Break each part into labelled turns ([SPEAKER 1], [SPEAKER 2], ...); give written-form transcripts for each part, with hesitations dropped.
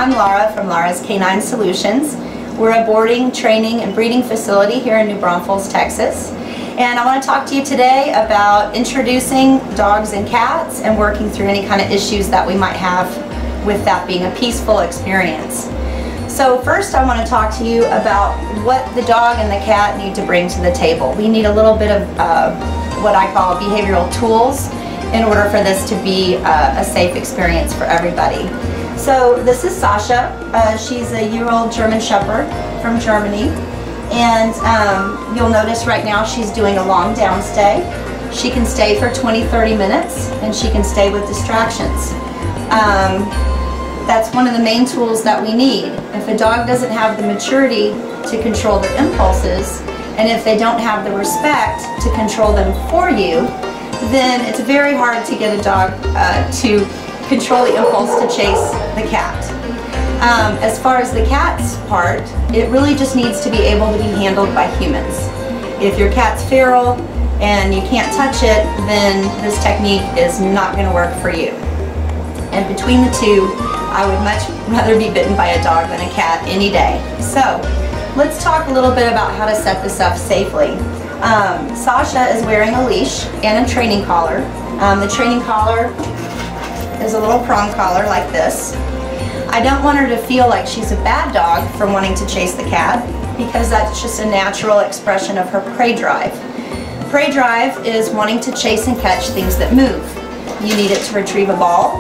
[SPEAKER 1] I'm Lara from Lara's Canine Solutions. We're a boarding, training, and breeding facility here in New Braunfels, Texas. And I want to talk to you today about introducing dogs and cats and working through any kind of issues that we might have with that being a peaceful experience. So first I want to talk to you about what the dog and the cat need to bring to the table. We need a little bit of what I call behavioral tools in order for this to be a safe experience for everybody. So this is Sasha. She's a year-old German Shepherd from Germany. And you'll notice right now she's doing a long down stay. She can stay for 20-30 minutes and she can stay with distractions. That's one of the main tools that we need. If a dog doesn't have the maturity to control their impulses, and if they don't have the respect to control them for you, then it's very hard to get a dog to control the impulse to chase the cat. As far as the cat's part, it really just needs to be able to be handled by humans. If your cat's feral and you can't touch it, then this technique is not going to work for you. And between the two, I would much rather be bitten by a dog than a cat any day. So let's talk a little bit about how to set this up safely. Sasha is wearing a leash and a training collar. The training collar is a little prong collar like this. I don't want her to feel like she's a bad dog for wanting to chase the cat, because that's just a natural expression of her prey drive. Prey drive is wanting to chase and catch things that move. You need it to retrieve a ball.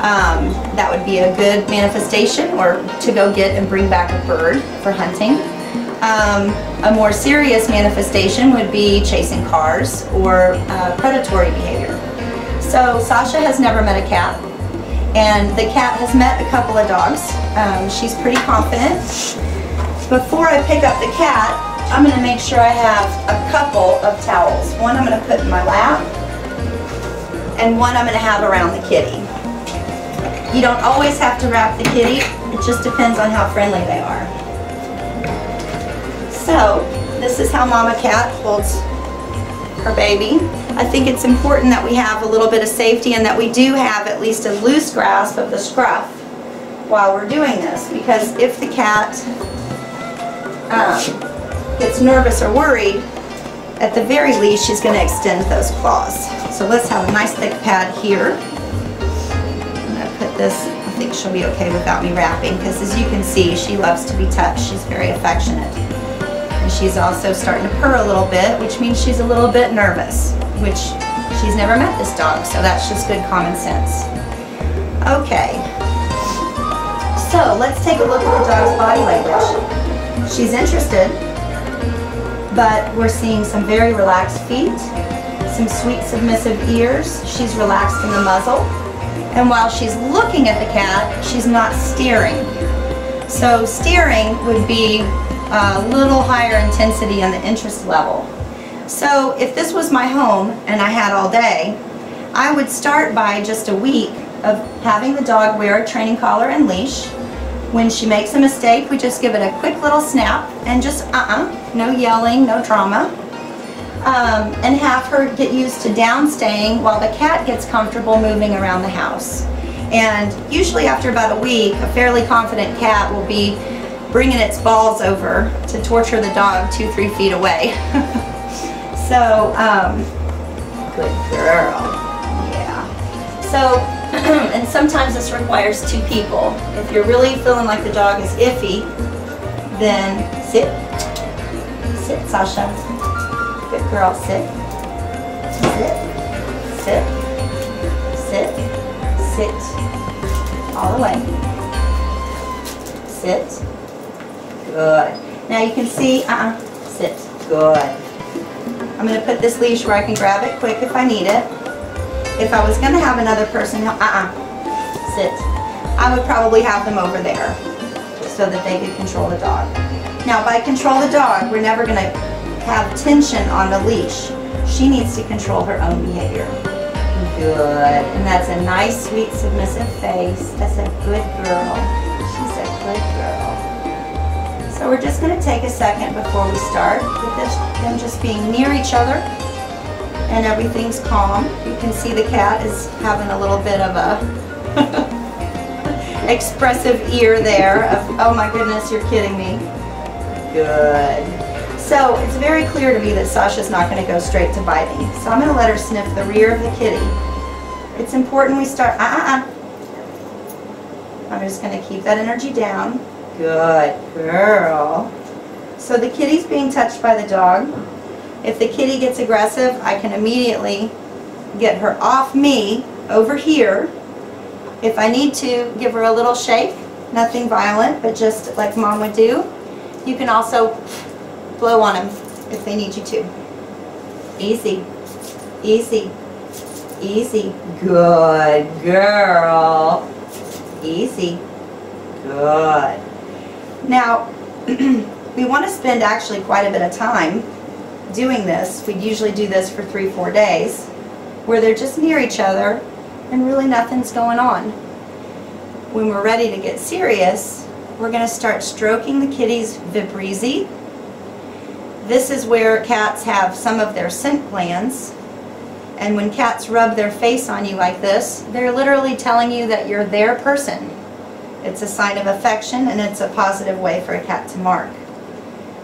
[SPEAKER 1] That would be a good manifestation, or to go get and bring back a bird for hunting. A more serious manifestation would be chasing cars or predatory behavior. So Sasha has never met a cat, and the cat has met a couple of dogs. She's pretty confident. Before I pick up the cat, I'm going to make sure I have a couple of towels. One I'm going to put in my lap, and one I'm going to have around the kitty. You don't always have to wrap the kitty, it just depends on how friendly they are. So, this is how Mama Cat holds her baby. I think it's important that we have a little bit of safety and that we do have at least a loose grasp of the scruff while we're doing this, because if the cat gets nervous or worried, at the very least she's going to extend those claws. So let's have a nice thick pad here. I'm going to put this, I think she'll be okay without me wrapping, because as you can see she loves to be touched. She's very affectionate. And she's also starting to purr a little bit, which means she's a little bit nervous, which she's never met this dog, so that's just good common sense. Okay, so let's take a look at the dog's body language. She's interested, but we're seeing some very relaxed feet, some sweet submissive ears. She's relaxed in the muzzle, and while she's looking at the cat, she's not staring. So staring would be a little higher intensity in the interest level. So if this was my home and I had all day, I would start by just a week of having the dog wear a training collar and leash. When she makes a mistake, we just give it a quick little snap and just no yelling, no drama, and have her get used to downstaying while the cat gets comfortable moving around the house. And usually after about a week, a fairly confident cat will be bringing its balls over to torture the dog 2-3 feet away. So, good girl, yeah. So, and sometimes this requires 2 people. If you're really feeling like the dog is iffy, then sit, Sasha. Good girl, sit, sit, sit, sit, sit, all the way. Sit, good. Now you can see, sit, good. I'm going to put this leash where I can grab it quick if I need it. If I was going to have another person help, sit, I would probably have them over there so that they could control the dog. Now by control the dog, we're never going to have tension on the leash. She needs to control her own behavior. Good. And that's a nice, sweet, submissive face. That's a good girl. She's a good girl. So we're just going to take a second before we start with them just being near each other and everything's calm. You can see the cat is having a little bit of a expressive ear there of, oh my goodness, you're kidding me. Good. So it's very clear to me that Sasha's not going to go straight to biting. So I'm going to let her sniff the rear of the kitty. It's important we start, I'm just going to keep that energy down. Good girl. So the kitty's being touched by the dog. If the kitty gets aggressive, I can immediately get her off me over here. If I need to, give her a little shake, nothing violent, but just like Mom would do. You can also blow on them if they need you to. Easy, easy, easy. Good girl. Easy. Good. Now, we want to spend actually quite a bit of time doing this. We'd usually do this for 3-4 days, where they're just near each other and really nothing's going on. When we're ready to get serious, we're going to start stroking the kitty's vibrissae. This is where cats have some of their scent glands, and when cats rub their face on you like this, they're literally telling you that you're their person. It's a sign of affection, and it's a positive way for a cat to mark.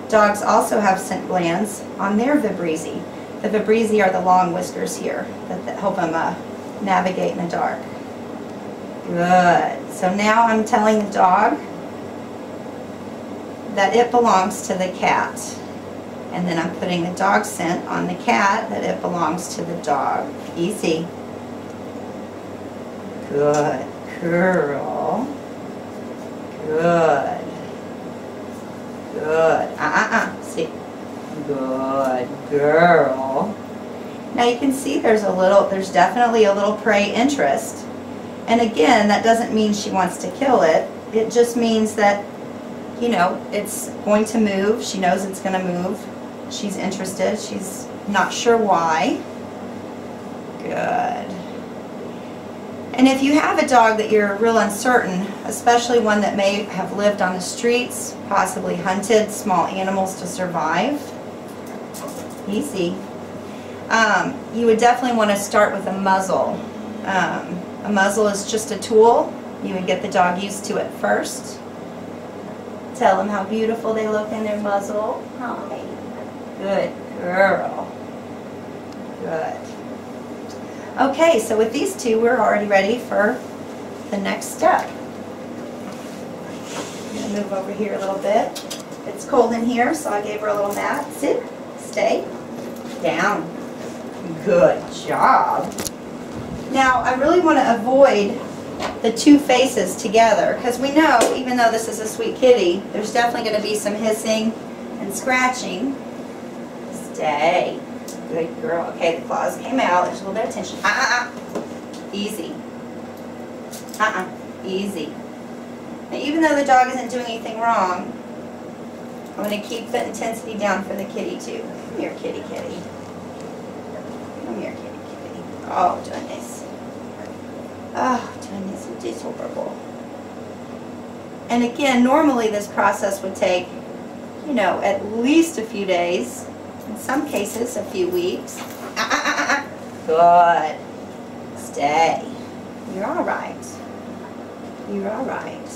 [SPEAKER 1] Dogs also have scent glands on their vibrissae. The vibrissae are the long whiskers here that help them navigate in the dark. Good. So now I'm telling the dog that it belongs to the cat. And then I'm putting the dog scent on the cat that it belongs to the dog. Easy. Good girl. Good. Good. See. Good girl. Now you can see there's definitely a little prey interest. And again, that doesn't mean she wants to kill it. It just means that, you know, it's going to move. She knows it's going to move. She's interested. She's not sure why. Good. And if you have a dog that you're real uncertain, especially one that may have lived on the streets, possibly hunted small animals to survive, easy. You would definitely want to start with a muzzle. A muzzle is just a tool. You would get the dog used to it first. Tell them how beautiful they look in their muzzle. Hi. Good girl. Good. Okay, so with these two, we're already ready for the next step. I'm going to move over here a little bit. It's cold in here, so I gave her a little mat. Sit, stay, down. Good job. Now, I really want to avoid the two faces together, because we know, even though this is a sweet kitty, there's definitely going to be some hissing and scratching. Stay. Good girl. Okay, the claws came out. There's a little bit of tension. Easy. Easy. Now, even though the dog isn't doing anything wrong, I'm going to keep the intensity down for the kitty too. Come here, kitty, kitty. Come here, kitty, kitty. Oh, goodness. Oh, goodness, it is horrible. And again, normally this process would take, you know, at least a few days. In some cases, a few weeks. Good. Stay. You're all right. You're all right.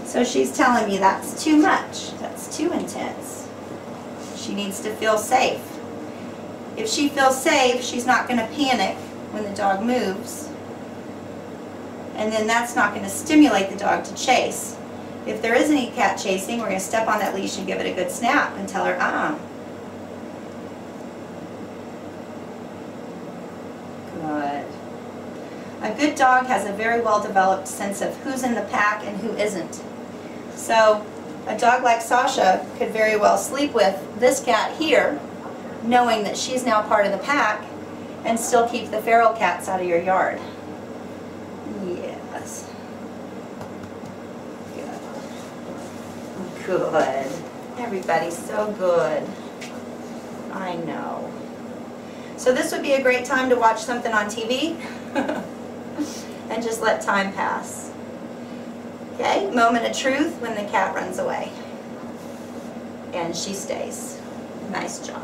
[SPEAKER 1] So she's telling me that's too much. That's too intense. She needs to feel safe. If she feels safe, she's not going to panic when the dog moves. And then that's not going to stimulate the dog to chase. If there is any cat chasing, we're going to step on that leash and give it a good snap and tell her, Good. A good dog has a very well-developed sense of who's in the pack and who isn't. So a dog like Sasha could very well sleep with this cat here, knowing that she's now part of the pack, and still keep the feral cats out of your yard. Yes. Good. Good. Everybody's so good. I know. So this would be a great time to watch something on TV and just let time pass. Okay, moment of truth when the cat runs away. And she stays. Nice job.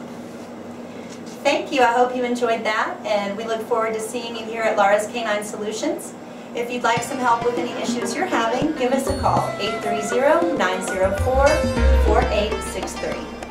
[SPEAKER 1] Thank you. I hope you enjoyed that, and we look forward to seeing you here at Lara's Canine Solutions. If you'd like some help with any issues you're having, call 830-904-4863.